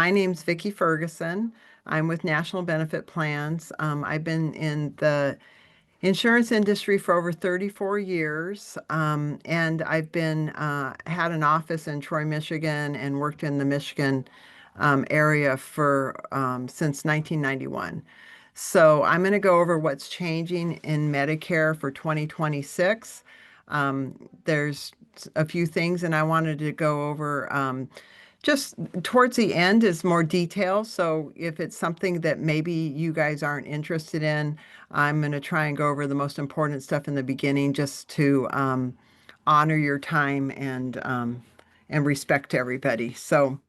My name's Vicki Ferguson. I'm with National Benefit Plans. I've been in the insurance industry for over 34 years, and I've been had an office in Troy, Michigan, and worked in the Michigan area for since 1991. So I'm going to go over what's changing in Medicare for 2026. There's a few things, and I wanted to go over. Just towards the end is more detail. So if it's something that maybe you guys aren't interested in, I'm going to try and go over the most important stuff in the beginning just to honor your time and respect everybody. So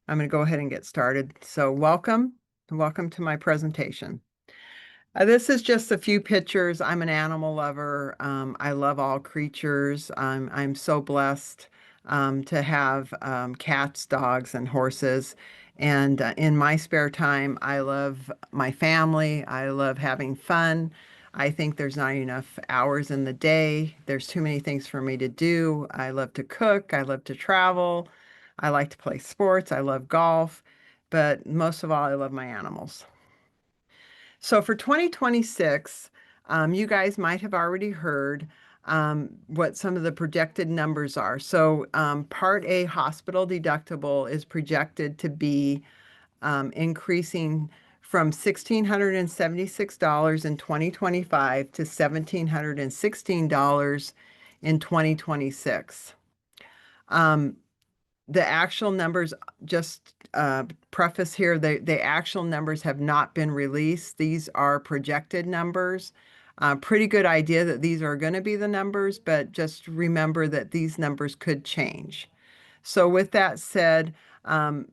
I'm going to go ahead and get started. So welcome to my presentation. This is just a few pictures. I'm an animal lover. I love all creatures. I'm so blessed to have cats, dogs, and horses. And in my spare time, I love my family. I love having fun. I think there's not enough hours in the day. There's too many things for me to do. I love to cook. I love to travel. I like to play sports. I love golf. But most of all, I love my animals. So for 2026, you guys might have already heard what some of the projected numbers are. So Part A hospital deductible is projected to be increasing from $1,676 in 2025 to $1,716 in 2026. The actual numbers, just preface here, the actual numbers have not been released. These are projected numbers. Pretty good idea that these are going to be the numbers, but just remember that these numbers could change. So with that said,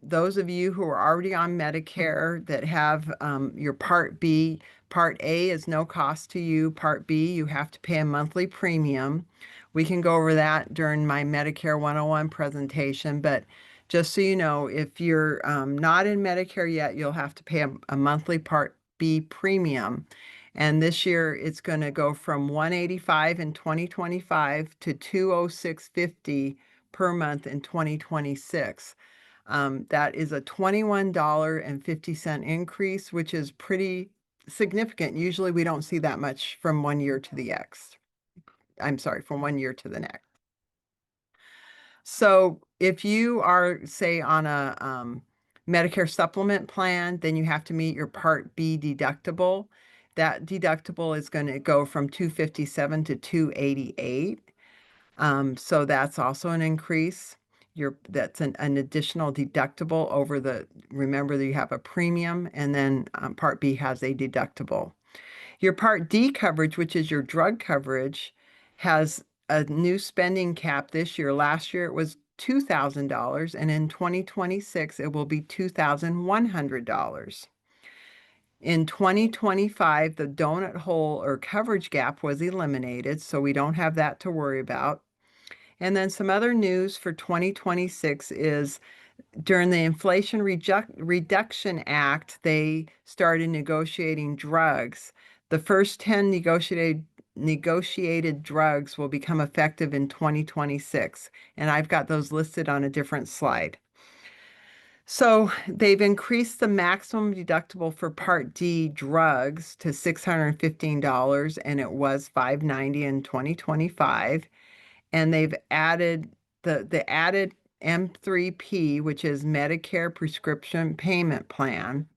those of you who are already on Medicare that have your Part B, Part A is no cost to you. Part B, you have to pay a monthly premium. We can go over that during my Medicare 101 presentation, but just so you know, if you're not in Medicare yet, you'll have to pay a monthly Part B premium. And this year it's going to go from $185 in 2025 to $206.50 per month in 2026. That is a $21.50 increase, which is pretty significant. Usually we don't see that much from one year to the next. I'm sorry, from one year to the next. So if you are, say, on a Medicare supplement plan, then you have to meet your Part B deductible. That deductible is going to go from $257 to $288. So that's also an increase. That's an additional deductible over remember that you have a premium, and then Part B has a deductible. Your Part D coverage, which is your drug coverage, has a new spending cap this year. Last year it was $2,000, and in 2026 it will be $2,100. In 2025, the donut hole or coverage gap was eliminated, so we don't have that to worry about. And then some other news for 2026 is during the Inflation Reduction Act, they started negotiating drugs. The first 10 negotiated drugs will become effective in 2026, and I've got those listed on a different slide. So they've increased the maximum deductible for Part D drugs to $615, and it was $590 in 2025. And they've added the added M3P, which is Medicare Prescription Payment Plan,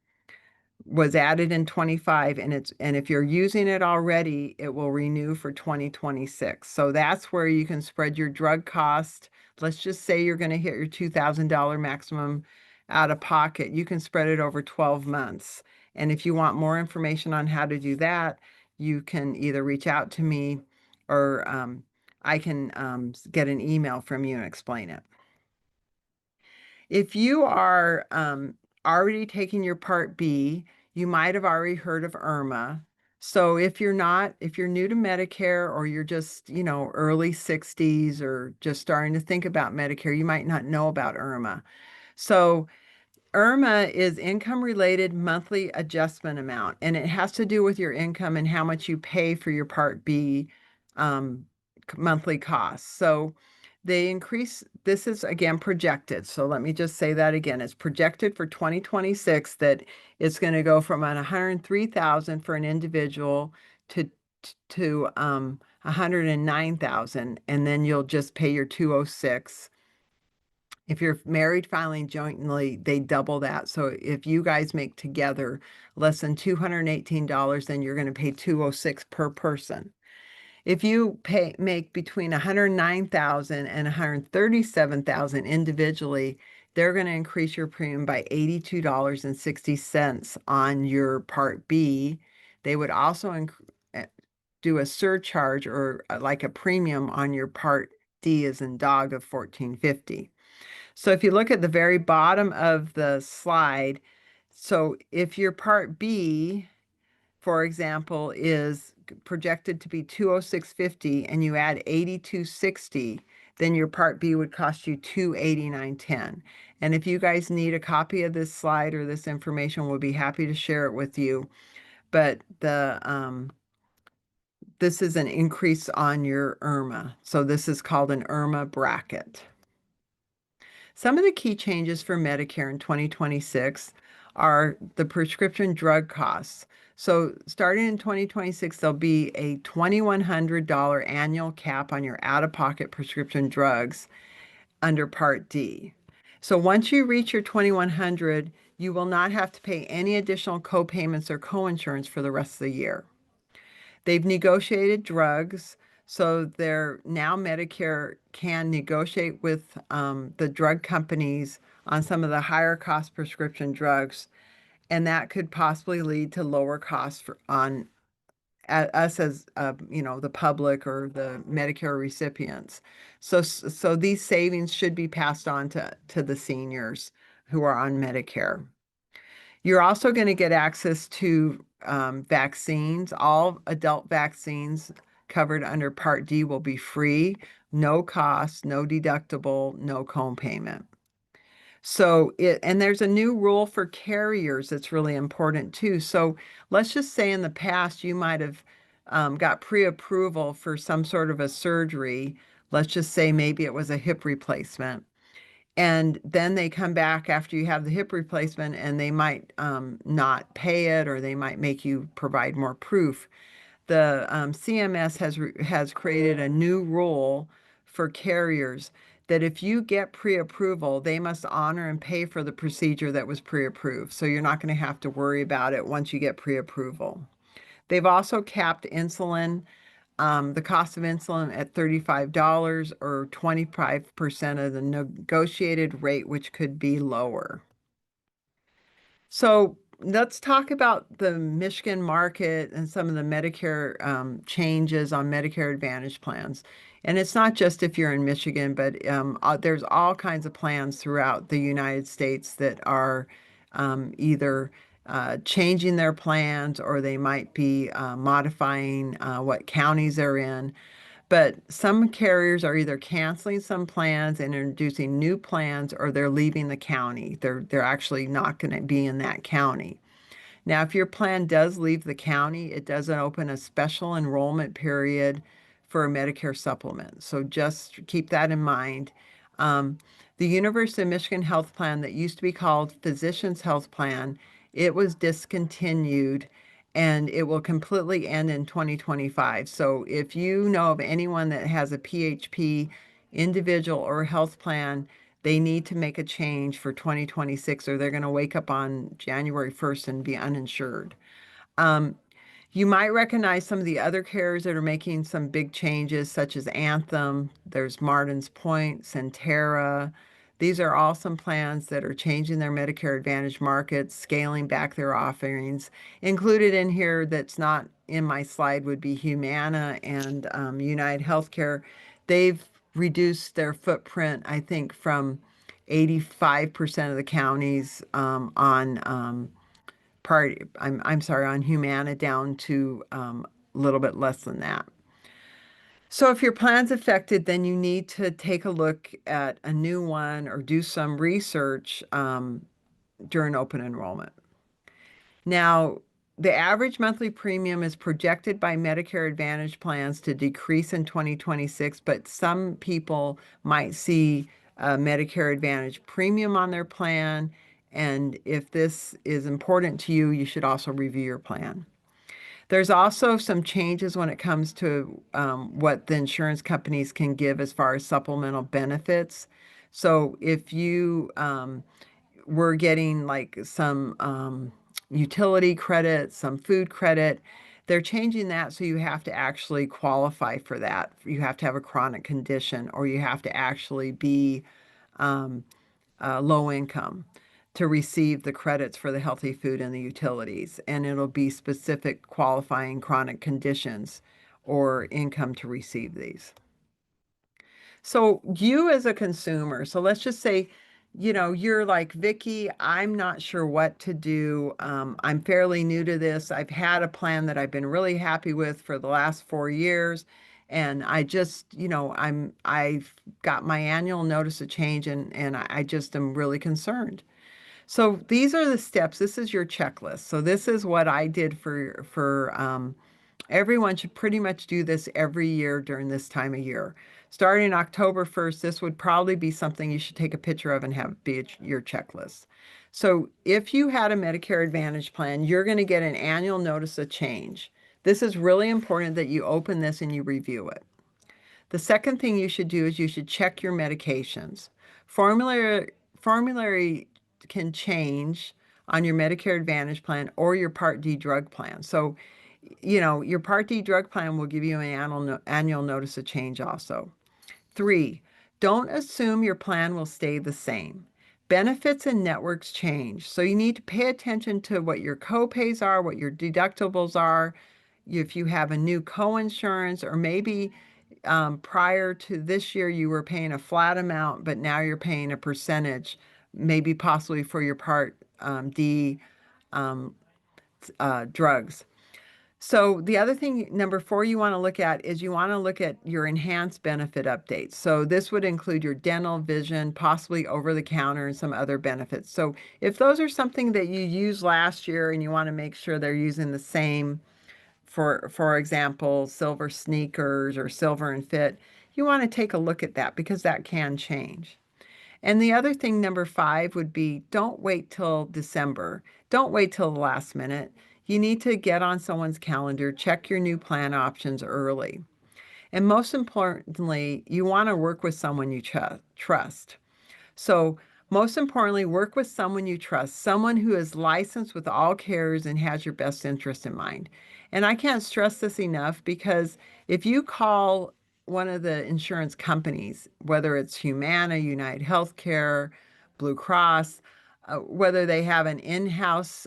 was added in 25, and if you're using it already, it will renew for 2026. So that's where you can spread your drug cost. Let's just say you're going to hit your $2,000 maximum out of pocket. You can spread it over 12 months. And if you want more information on how to do that, you can either reach out to me or I can get an email from you and explain it. If you are already taking your Part B, you might have already heard of IRMA. So if you're new to Medicare, or you're just, early 60s or just starting to think about Medicare, you might not know about IRMA. So IRMA is income related monthly adjustment amount, and it has to do with your income and how much you pay for your Part B monthly costs. So They increase, this is again projected. So let me just say that again. It's projected for 2026 that it's going to go from 103,000 for an individual to 109,000, and then you'll just pay your 206. If you're married filing jointly, they double that. So if you guys make together less than $218, then you're going to pay 206 per person. If you make between 109,000 and 137,000 individually, they're going to increase your premium by $82.60 on your Part B. They would also do a surcharge or like a premium on your Part D as in dog of $14.50. So if you look at the very bottom of the slide, so if your Part B, for example, is projected to be 206.50 and you add 82.60, then your Part B would cost you 289.10. And if you guys need a copy of this slide or this information, we'll be happy to share it with you. But this is an increase on your IRMA. So this is called an IRMA bracket. Some of the key changes for Medicare in 2026 are the prescription drug costs. So starting in 2026, there'll be a $2,100 annual cap on your out-of-pocket prescription drugs under Part D. So once you reach your 2,100, you will not have to pay any additional co-payments or co-insurance for the rest of the year. They've negotiated drugs, so they're now Medicare can negotiate with the drug companies on some of the higher cost prescription drugs, and that could possibly lead to lower costs on us as the public or the Medicare recipients. So these savings should be passed on to the seniors who are on Medicare. You're also going to get access to vaccines. All adult vaccines covered under Part D will be free, no cost, no deductible, no co-payment. And there's a new rule for carriers that's really important too. So let's just say in the past you might have got pre-approval for some sort of a surgery. Let's just say maybe it was a hip replacement. And then they come back after you have the hip replacement and they might not pay it, or they might make you provide more proof. The CMS has created a new rule for carriers that if you get pre-approval, they must honor and pay for the procedure that was pre-approved. So you're not going to have to worry about it once you get pre-approval. They've also capped insulin, the cost of insulin at $35 or 25% of the negotiated rate, which could be lower. So let's talk about the Michigan market and some of the Medicare changes on Medicare Advantage plans. And it's not just if you're in Michigan, but there's all kinds of plans throughout the United States that are either changing their plans, or they might be modifying what counties they're in. But some carriers are either canceling some plans and introducing new plans, or they're leaving the county. They're actually not going to be in that county. Now, if your plan does leave the county, it doesn't open a special enrollment period for a Medicare supplement. So just keep that in mind. The University of Michigan Health Plan that used to be called Physicians Health Plan, it was discontinued, and it will completely end in 2025. So if you know of anyone that has a PHP individual or health plan, they need to make a change for 2026, or they're going to wake up on January 1st and be uninsured. You might recognize some of the other carriers that are making some big changes, such as Anthem. There's Martin's Point, Centera. These are all some plans that are changing their Medicare Advantage markets, scaling back their offerings. Included in here that's not in my slide would be Humana and United Healthcare. They've reduced their footprint, I think, from 85% of the counties on I'm sorry, on Humana down to a little bit less than that. So if your plan's affected, then you need to take a look at a new one or do some research during open enrollment. Now, the average monthly premium is projected by Medicare Advantage plans to decrease in 2026, but some people might see a Medicare Advantage premium on their plan. And if this is important to you, you should also review your plan. There's also some changes when it comes to what the insurance companies can give as far as supplemental benefits. So if you were getting like some utility credit, some food credit, they're changing that so you have to actually qualify for that. You have to have a chronic condition or you have to actually be um, low income to receive the credits for the healthy food and the utilities. And it'll be specific qualifying chronic conditions or income to receive these. So you as a consumer, so let's just say, you're like, Vicky, I'm not sure what to do. I'm fairly new to this. I've had a plan that I've been really happy with for the last 4 years. And I just, I've got my annual notice of change and I just am really concerned. So these are the steps. This is your checklist. So this is what I did for everyone should pretty much do this every year during this time of year. Starting October 1st, this would probably be something you should take a picture of and have be your checklist. So if you had a Medicare Advantage plan, you're going to get an annual notice of change. This is really important that you open this and you review it. The second thing you should do is you should check your medications. Formulary can change on your Medicare Advantage plan or your Part D drug plan. So, your Part D drug plan will give you an annual notice of change also. 3, don't assume your plan will stay the same. Benefits and networks change. So you need to pay attention to what your copays are, what your deductibles are, if you have a new coinsurance, or maybe prior to this year you were paying a flat amount, but now you're paying a percentage, maybe possibly for your Part D um, drugs. So the other thing, number 4, you want to look at is you want to look at your enhanced benefit updates. So this would include your dental, vision, possibly over the counter and some other benefits. So if those are something that you used last year and you want to make sure they're using the same, for example, silver sneakers or silver and fit, you want to take a look at that because that can change. And the other thing, number 5, would be don't wait till December. Don't wait till the last minute. You need to get on someone's calendar, check your new plan options early. And most importantly, you want to work with someone you trust. So, most importantly, work with someone you trust, someone who is licensed with all carriers and has your best interest in mind. And I can't stress this enough because if you call one of the insurance companies, whether it's Humana, United Healthcare, Blue Cross, whether they have an in-house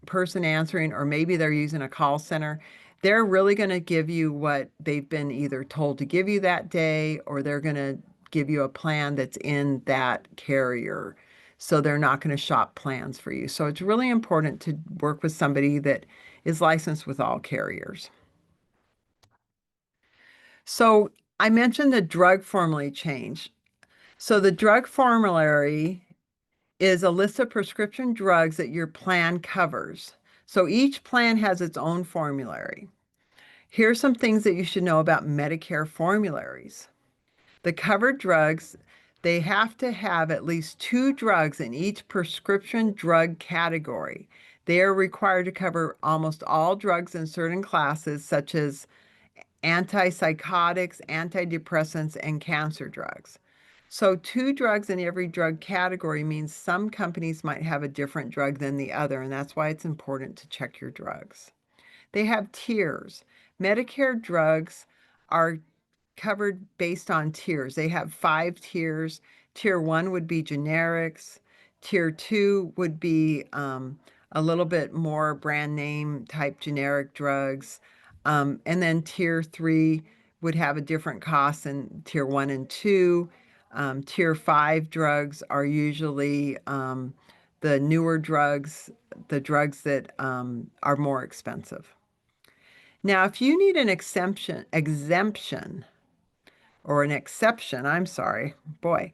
person answering, or maybe they're using a call center, they're really going to give you what they've been either told to give you that day, or they're going to give you a plan that's in that carrier. So they're not going to shop plans for you. So it's really important to work with somebody that is licensed with all carriers. So I mentioned the drug formulary change. So the drug formulary is a list of prescription drugs that your plan covers. So each plan has its own formulary. Here's some things that you should know about Medicare formularies. The covered drugs, they have to have at least 2 drugs in each prescription drug category. They are required to cover almost all drugs in certain classes, such as antipsychotics, antidepressants, and cancer drugs. So 2 drugs in every drug category means some companies might have a different drug than the other, and that's why it's important to check your drugs. They have tiers. Medicare drugs are covered based on tiers. They have 5 tiers. Tier 1 would be generics. Tier 2 would be a little bit more brand name type generic drugs. And then Tier 3 would have a different cost than Tier 1 and 2. Tier 5 drugs are usually the newer drugs, the drugs that are more expensive. Now, if you need an exemption, or an exception, I'm sorry, boy,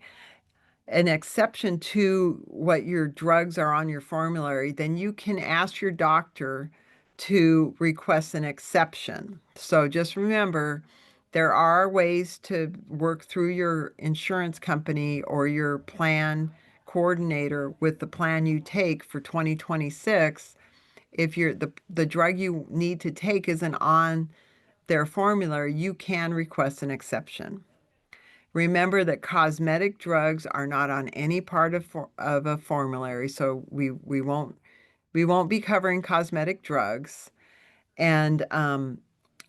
an exception to what your drugs are on your formulary, then you can ask your doctor to request an exception. So just remember, there are ways to work through your insurance company or your plan coordinator with the plan you take for 2026. If the drug you need to take isn't on their formulary, you can request an exception. Remember that cosmetic drugs are not on any part of a formulary, so we won't be covering cosmetic drugs, and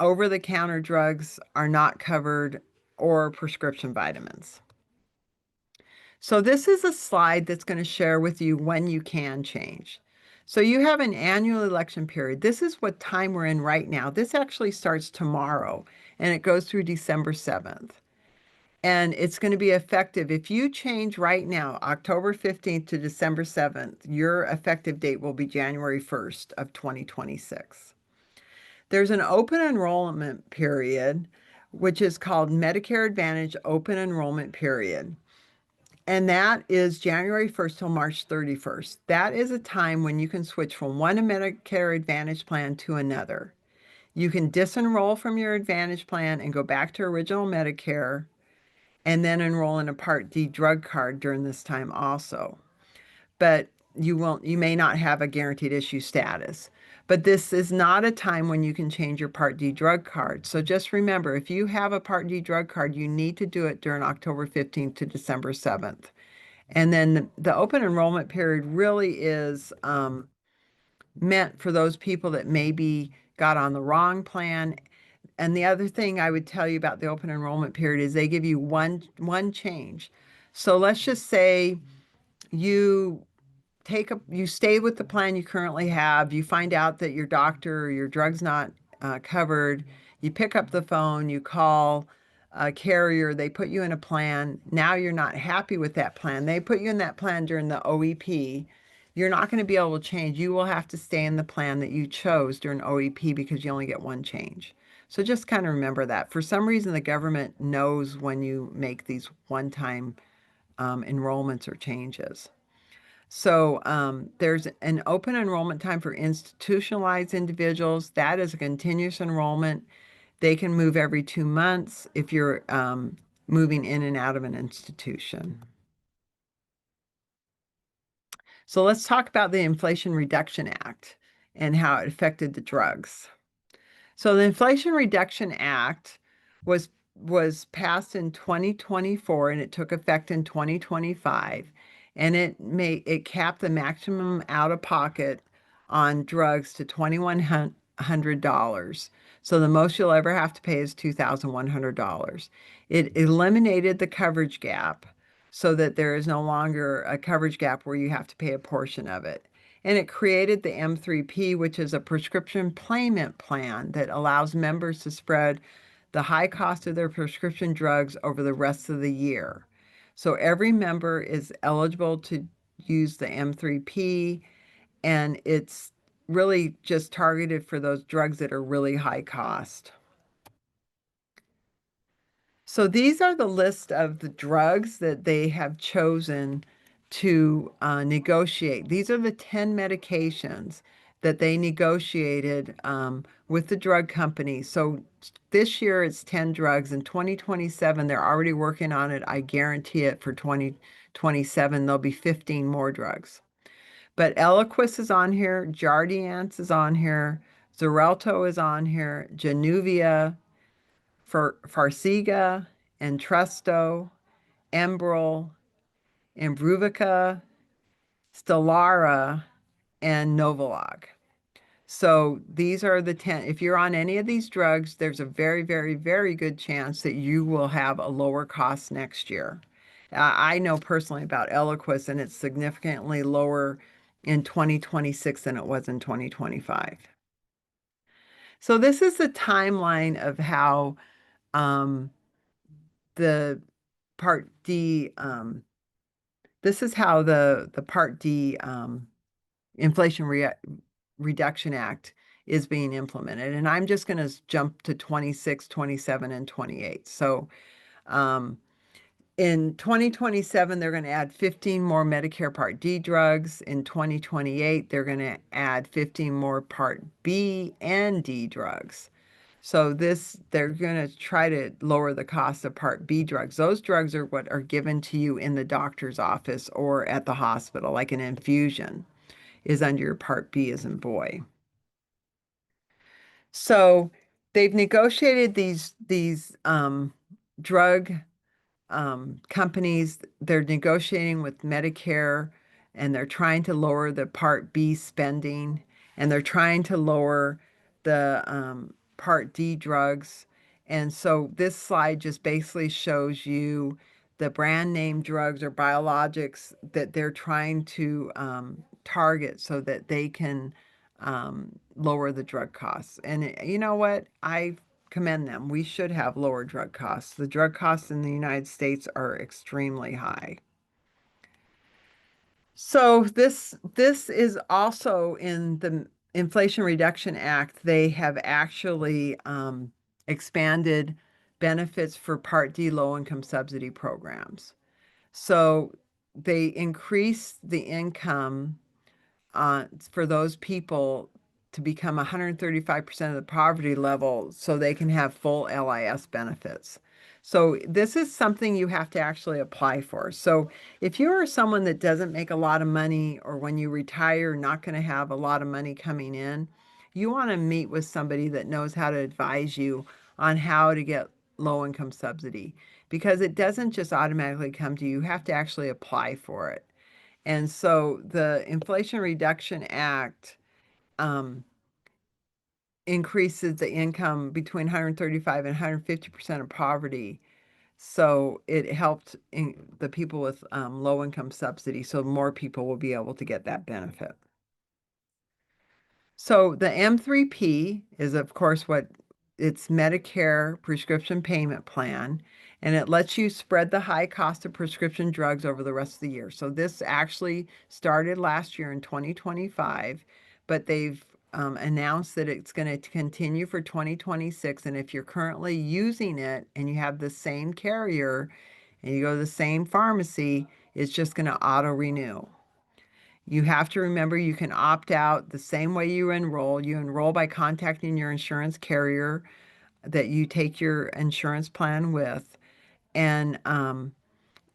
over-the-counter drugs are not covered, or prescription vitamins. So this is a slide that's going to share with you when you can change. So you have an annual election period. This is what time we're in right now. This actually starts tomorrow, and it goes through December 7th. And it's going to be effective. If you change right now, October 15th to December 7th, your effective date will be January 1st of 2026. There's an open enrollment period, which is called Medicare Advantage Open Enrollment Period. And that is January 1st till March 31st. That is a time when you can switch from one Medicare Advantage plan to another. You can disenroll from your Advantage plan and go back to original Medicare, and then enroll in a Part D drug card during this time also. But you may not have a guaranteed issue status. But this is not a time when you can change your Part D drug card. So just remember, if you have a Part D drug card, you need to do it during October 15th to December 7th. And then the open enrollment period really is meant for those people that maybe got on the wrong plan. And the other thing I would tell you about the open enrollment period is they give you one change. So let's just say you you stay with the plan you currently have, you find out that your doctor or your drug's not covered, you pick up the phone, you call a carrier, they put you in a plan. Now you're not happy with that plan. They put you in that plan during the OEP. You're not going to be able to change. You will have to stay in the plan that you chose during OEP because you only get one change. So just kind of remember that. For some reason, the government knows when you make these one-time enrollments or changes. So there's an open enrollment time for institutionalized individuals. That is a continuous enrollment. They can move every 2 months if you're moving in and out of an institution. So let's talk about the Inflation Reduction Act and how it affected the drugs. So the Inflation Reduction Act was passed in 2024 and it took effect in 2025, and it capped the maximum out of pocket on drugs to $2,100. So the most you'll ever have to pay is $2,100. It eliminated the coverage gap so that there is no longer a coverage gap where you have to pay a portion of it. And it created the M3P, which is a prescription payment plan that allows members to spread the high cost of their prescription drugs over the rest of the year. So every member is eligible to use the M3P, and it's really just targeted for those drugs that are really high cost. So these are the list of the drugs that they have chosen to negotiate. These are the 10 medications that they negotiated with the drug company. So this year it's 10 drugs. In 2027, they're already working on it. I guarantee it for 2027, there'll be 15 more drugs. But Eliquis is on here, Jardiance is on here, Xarelto is on here, Januvia, Farxiga, Entresto, Enbrel, Imbruvica, Stelara, and Novolog. So these are the 10. If you're on any of these drugs, there's a very, very, very good chance that you will have a lower cost next year. I know personally about Eliquis, and it's significantly lower in 2026 than it was in 2025. So this is the timeline of how the Part D, this is how the Part D Inflation Reduction Act is being implemented. And I'm just going to jump to 26, 27, and 28. So In 2027, they're going to add 15 more Medicare Part D drugs. In 2028, they're going to add 15 more Part B and D drugs. So they're going to try to lower the cost of Part B drugs. Those drugs are what are given to you in the doctor's office or at the hospital, like an infusion is under your Part B as in boy. So they've negotiated these drug companies. They're negotiating with Medicare, and they're trying to lower the Part B spending, and they're trying to lower the Part D drugs. And so this slide just basically shows you the brand name drugs or biologics that they're trying to target so that they can lower the drug costs. And you know what? I commend them. We should have lower drug costs. The drug costs in the United States are extremely high. So this is also in the Inflation Reduction Act. They have actually expanded benefits for Part D low-income subsidy programs. So they increase the income for those people to become 135% of the poverty level so they can have full LIS benefits. So this is something you have to actually apply for. So if you are someone that doesn't make a lot of money, or when you retire, not going to have a lot of money coming in, you want to meet with somebody that knows how to advise you on how to get low income subsidy, because it doesn't just automatically come to you. You have to actually apply for it. And so the Inflation Reduction Act um, increases the income between 135 and 150% of poverty. So it helped the people with low income subsidy, so more people will be able to get that benefit. So the M3P is, of course, what it's Medicare prescription payment plan, and it lets you spread the high cost of prescription drugs over the rest of the year. So this actually started last year in 2025, but they've announced that it's going to continue for 2026. And if you're currently using it and you have the same carrier and you go to the same pharmacy, it's just going to auto renew. You have to remember you can opt out the same way you enroll. You enroll by contacting your insurance carrier that you take your insurance plan with. And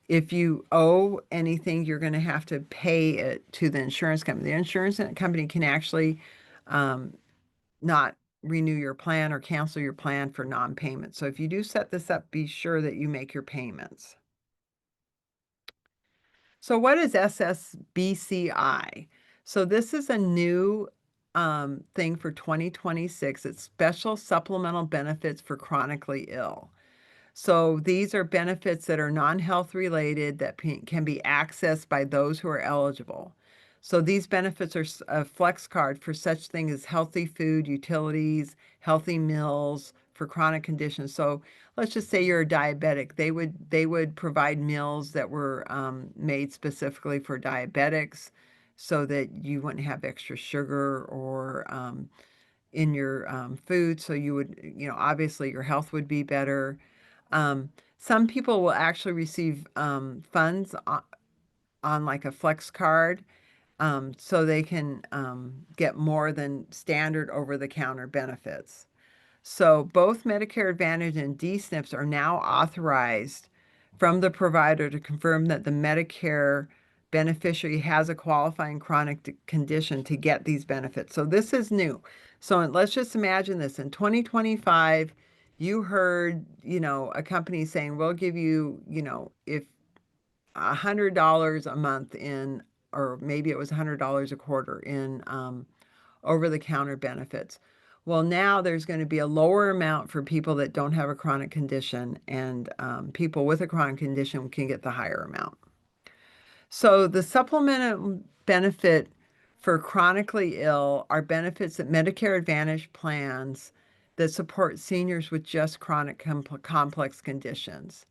if you owe anything, you're going to have to pay it to the insurance company. The insurance company can actually not renew your plan or cancel your plan for non-payment. So if you do set this up, be sure that you make your payments. So what is SSBCI? So this is a new thing for 2026. It's special supplemental benefits for chronically ill. So these are benefits that are non-health related that can be accessed by those who are eligible. So these benefits are a flex card for such things as healthy food, utilities, healthy meals for chronic conditions. So let's just say you're a diabetic. They would provide meals that were made specifically for diabetics so that you wouldn't have extra sugar or in your food. So you would, obviously your health would be better. Um, some people will actually receive funds on like a flex card, so they can get more than standard over-the-counter benefits. So both Medicare Advantage and D-SNPs are now authorized from the provider to confirm that the Medicare beneficiary has a qualifying chronic condition to get these benefits. So this is new. So let's just imagine this. In 2025, you heard, a company saying, we'll give you, if $100 a month in, or maybe it was $100 a quarter in over-the-counter benefits. Well, now there's going to be a lower amount for people that don't have a chronic condition, and people with a chronic condition can get the higher amount. So the supplemental benefit for chronically ill are benefits that Medicare Advantage plans that support seniors with just chronic complex conditions.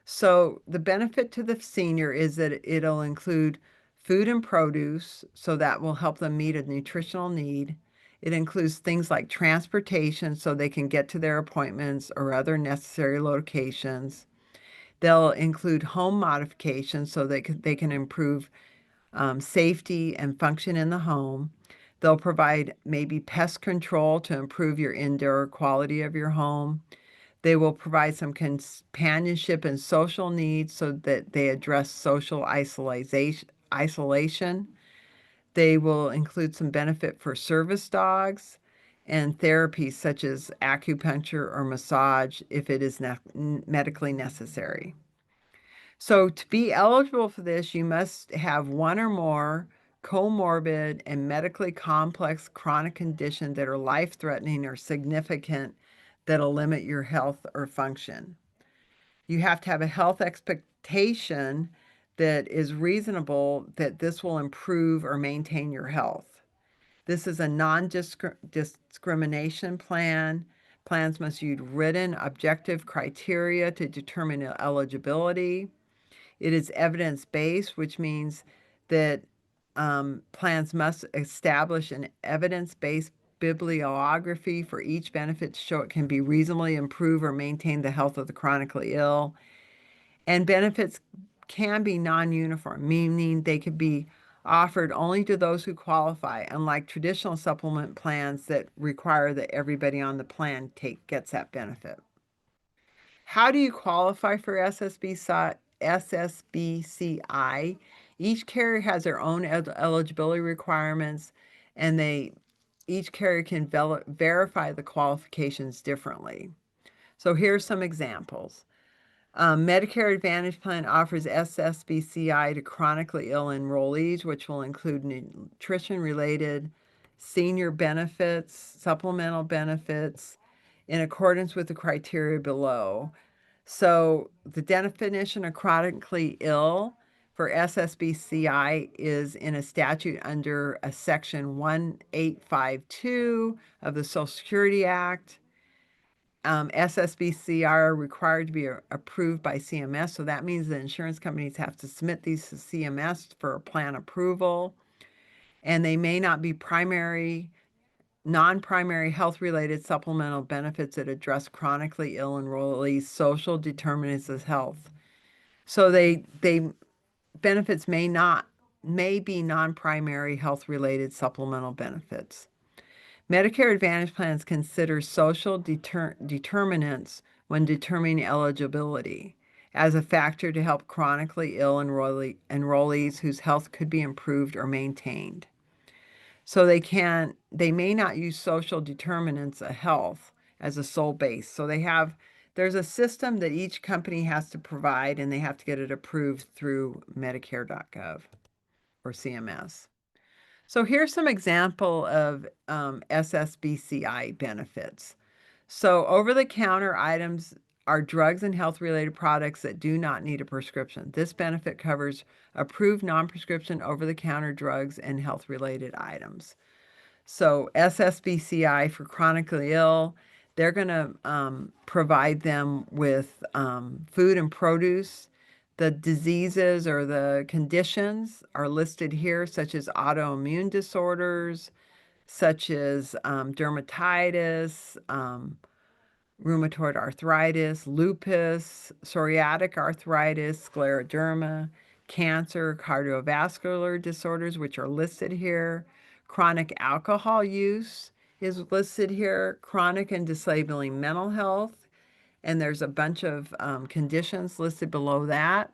So the benefit to the senior is that it'll include food and produce, so that will help them meet a nutritional need. It includes things like transportation so they can get to their appointments or other necessary locations. They'll include home modifications so they can improve safety and function in the home. They'll provide maybe pest control to improve your indoor quality of your home. They will provide some companionship and social needs so that they address social isolation. They will include some benefit for service dogs and therapies such as acupuncture or massage if it is medically necessary. So, to be eligible for this, you must have one or more comorbid and medically complex chronic conditions that are life threatening or significant that'll limit your health or function. You have to have a health expectation that is reasonable that this will improve or maintain your health. This is a non-discrimination plan. Plans must use written objective criteria to determine eligibility. It is evidence-based, which means that plans must establish an evidence-based bibliography for each benefit to show it can be reasonably improve or maintain the health of the chronically ill. And benefits can be non-uniform, meaning they could be offered only to those who qualify, unlike traditional supplement plans that require that everybody on the plan gets that benefit. How do you qualify for SSBCI? Each carrier has their own eligibility requirements, and each carrier can verify the qualifications differently. So here's some examples. Medicare Advantage Plan offers SSBCI to chronically ill enrollees, which will include nutrition-related senior benefits, supplemental benefits, in accordance with the criteria below. So the definition of chronically ill for SSBCI is in a statute under a section 1852 of the Social Security Act. SSBCI are required to be approved by CMS. So that means the insurance companies have to submit these to CMS for plan approval. And they may not be non-primary health-related supplemental benefits that address chronically ill enrollees' social determinants of health. So benefits may be non-primary health-related supplemental benefits. Medicare Advantage plans consider social determinants when determining eligibility as a factor to help chronically ill enrollees whose health could be improved or maintained. So they may not use social determinants of health as a sole base. So there's a system that each company has to provide, and they have to get it approved through Medicare.gov or CMS. So here's some example of SSBCI benefits. So over-the-counter items are drugs and health-related products that do not need a prescription. This benefit covers approved non-prescription over-the-counter drugs and health-related items. So SSBCI for chronically ill, they're going to provide them with food and produce. The diseases or the conditions are listed here, such as autoimmune disorders, such as dermatitis, rheumatoid arthritis, lupus, psoriatic arthritis, scleroderma, cancer, cardiovascular disorders, which are listed here. Chronic alcohol use is listed here. Chronic and disabling mental health. And there's a bunch of conditions listed below that.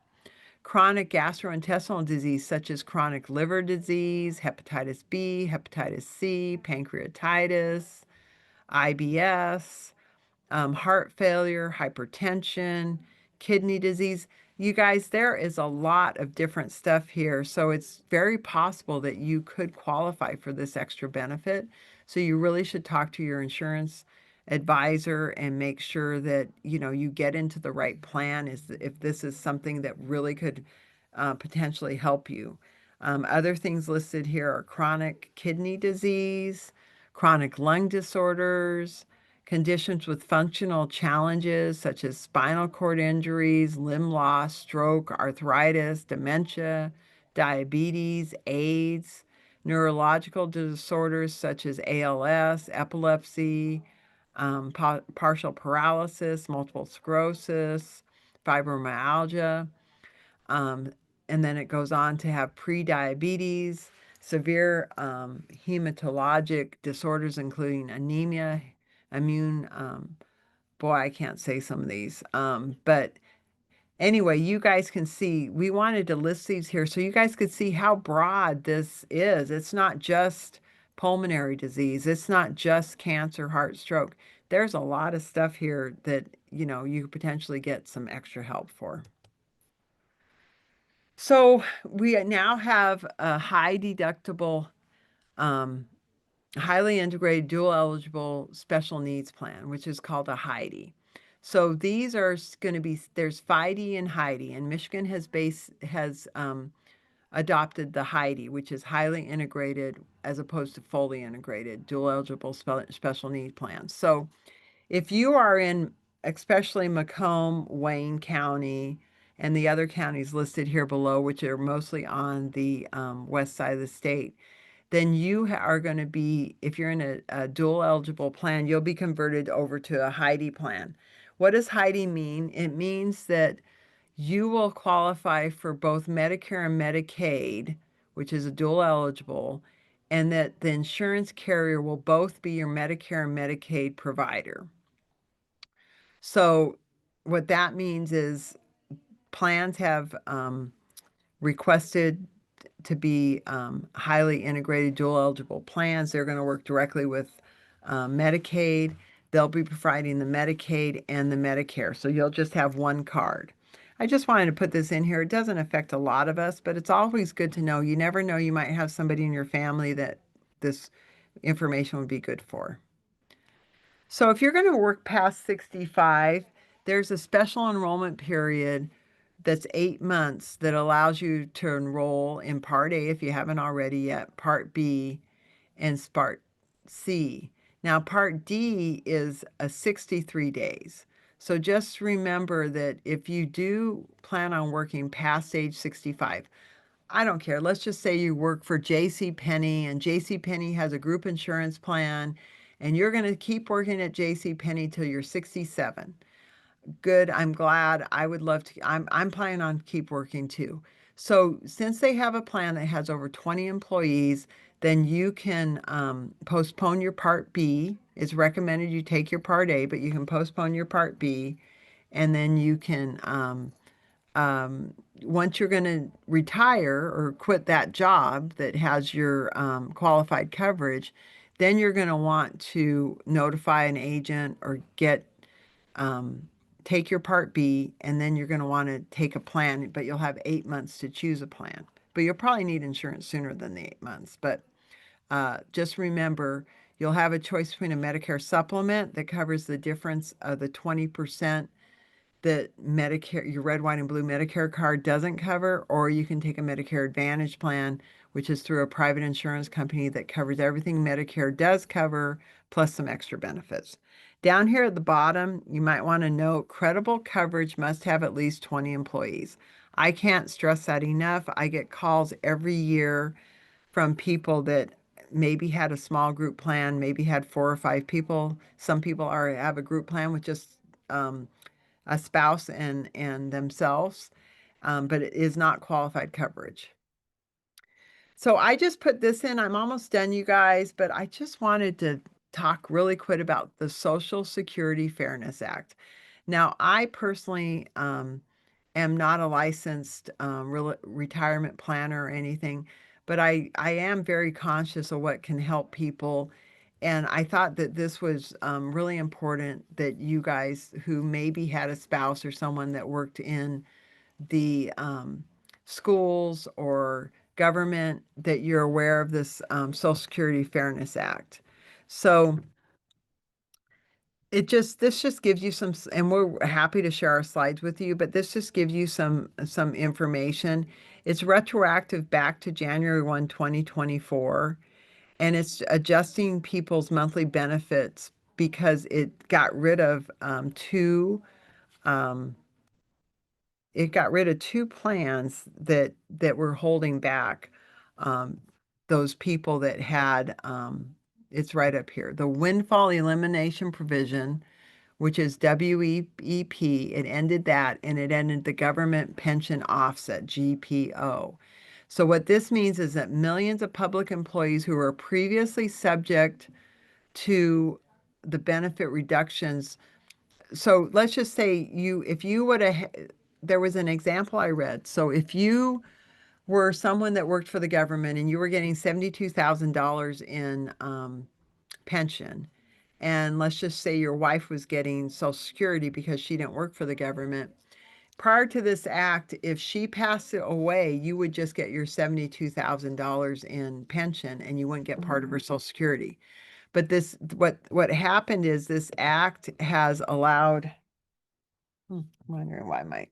Chronic gastrointestinal disease, such as chronic liver disease, hepatitis B, hepatitis C, pancreatitis, IBS, heart failure, hypertension, kidney disease. You guys, there is a lot of different stuff here. So it's very possible that you could qualify for this extra benefit. So you really should talk to your insurance advisor and make sure that, you get into the right plan if this is something that really could potentially help you. Other things listed here are chronic kidney disease, chronic lung disorders, conditions with functional challenges such as spinal cord injuries, limb loss, stroke, arthritis, dementia, diabetes, AIDS, neurological disorders such as ALS, epilepsy, partial paralysis, multiple sclerosis, fibromyalgia, um, and then it goes on to have prediabetes, severe hematologic disorders, including anemia, immune. Boy, I can't say some of these. But anyway, you guys can see, we wanted to list these here so you guys could see how broad this is. It's not just pulmonary disease, it's not just cancer, heart, stroke. There's a lot of stuff here that, you could potentially get some extra help for. So we now have a high deductible, um, highly integrated, dual eligible special needs plan, which is called a HIDE. So these are going to be, there's FIDE and HIDE, and Michigan has adopted the HIDE, which is highly integrated as opposed to fully integrated dual eligible special needs plans. So if you are in especially Macomb, Wayne County, and the other counties listed here below, which are mostly on the west side of the state, then you are going to be, if you're in a dual eligible plan, you'll be converted over to a HIDE plan. What does HIDE mean? It means that you will qualify for both Medicare and Medicaid, which is a dual eligible, and that the insurance carrier will both be your Medicare and Medicaid provider. So what that means is plans have requested to be highly integrated dual eligible plans. They're going to work directly with Medicaid. They'll be providing the Medicaid and the Medicare. So you'll just have one card. I just wanted to put this in here. It doesn't affect a lot of us, but it's always good to know. You never know, you might have somebody in your family that this information would be good for. So if you're going to work past 65, there's a special enrollment period that's 8 months that allows you to enroll in Part A if you haven't already yet, Part B, and Part C. Now, Part D is 63 days. So just remember that if you do plan on working past age 65, I don't care. Let's just say you work for J.C. Penney, and J.C. Penney has a group insurance plan, and you're going to keep working at J.C. Penney till you're 67. Good. I'm glad. I would love to. I'm planning on keep working too. So since they have a plan that has over 20 employees, then you can postpone your Part B. It's recommended you take your Part A, but you can postpone your Part B, and then you can once you're going to retire or quit that job that has your qualified coverage, then you're going to want to notify an agent or take your Part B, and then you're going to want to take a plan, but you'll have 8 months to choose a plan. But you'll probably need insurance sooner than the 8 months. But just remember, you'll have a choice between a Medicare supplement that covers the difference of the 20% that Medicare, your red, white, and blue Medicare card doesn't cover, or you can take a Medicare Advantage plan, which is through a private insurance company that covers everything Medicare does cover, plus some extra benefits. Down here at the bottom, you might want to note credible coverage must have at least 20 employees. I can't stress that enough. I get calls every year from people that maybe had a small group plan, maybe had 4 or 5 people. Some people have a group plan with just a spouse and themselves, but it is not qualified coverage. So I just put this in. I'm almost done, you guys, but I just wanted to talk really quick about the Social Security Fairness Act. Now, I personally am not a licensed retirement planner or anything, but I am very conscious of what can help people. And I thought that this was really important that you guys who maybe had a spouse or someone that worked in the schools or government, that you're aware of this Social Security Fairness Act. So this just gives you some, and we're happy to share our slides with you, but this just gives you some information. It's retroactive back to January 1, 2024, and it's adjusting people's monthly benefits because it got rid of um, two plans that were holding back um, those people that had it's right up here, the windfall elimination provision, which is WEP. It ended that and it ended the government pension offset, GPO. So what this means is that millions of public employees who were previously subject to the benefit reductions. So let's just say if you would have, there was an example I read. So if you were someone that worked for the government and you were getting $72,000 in pension, and let's just say your wife was getting Social Security because she didn't work for the government. Prior to this act, if she passed away, you would just get your $72,000 in pension and you wouldn't get part of her Social Security. But what happened is this act has allowed, I'm wondering why my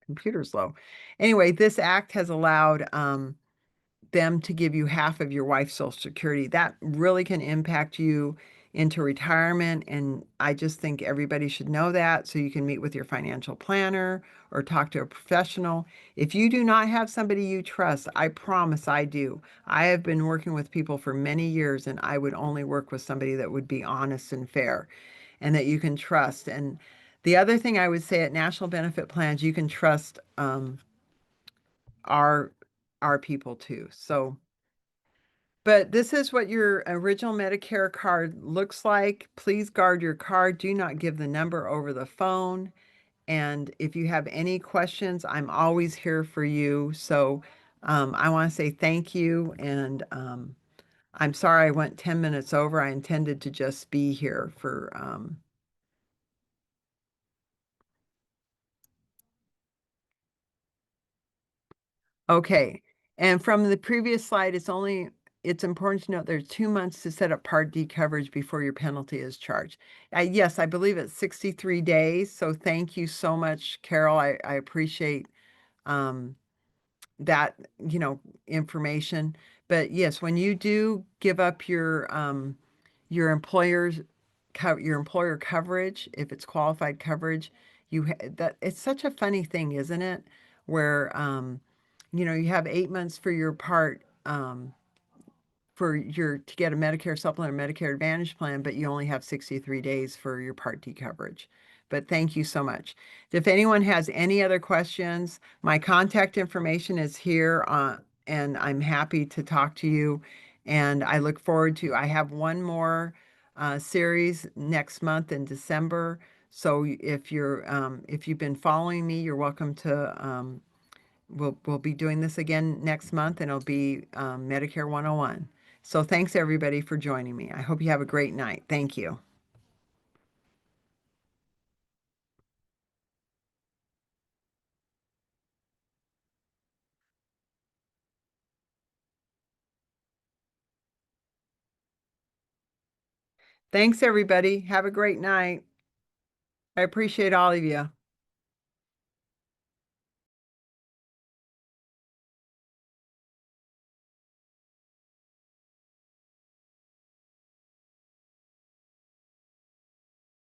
computer's low. Anyway, this act has allowed them to give you half of your wife's Social Security. That really can impact you into retirement. And I just think everybody should know that so you can meet with your financial planner or talk to a professional. If you do not have somebody you trust, I promise I do. I have been working with people for many years and I would only work with somebody that would be honest and fair and that you can trust. And the other thing I would say at National Benefit Plans, you can trust our our people too. So but this is what your original Medicare card looks like. Please guard your card. Do not give the number over the phone. And if you have any questions, I'm always here for you. So I want to say thank you. And I'm sorry I went 10 minutes over. I intended to just be here for okay. And from the previous slide, it's important to note there's 2 months to set up Part D coverage before your penalty is charged. Yes, I believe it's 63 days. So thank you so much, Carol. I appreciate um, that, information. But yes, when you do give up your your employer coverage, if it's qualified coverage, that it's such a funny thing, isn't it? Where you have 8 months for your part to get a Medicare supplement or Medicare Advantage plan, but you only have 63 days for your Part D coverage. But thank you so much. If anyone has any other questions, my contact information is here, and I'm happy to talk to you. And I look forward to, I have one more series next month in December. So if you've been following me, you're welcome to we'll be doing this again next month, and it'll be Medicare 101. So thanks everybody for joining me. I hope you have a great night. Thank you. Thanks everybody. Have a great night. I appreciate all of you.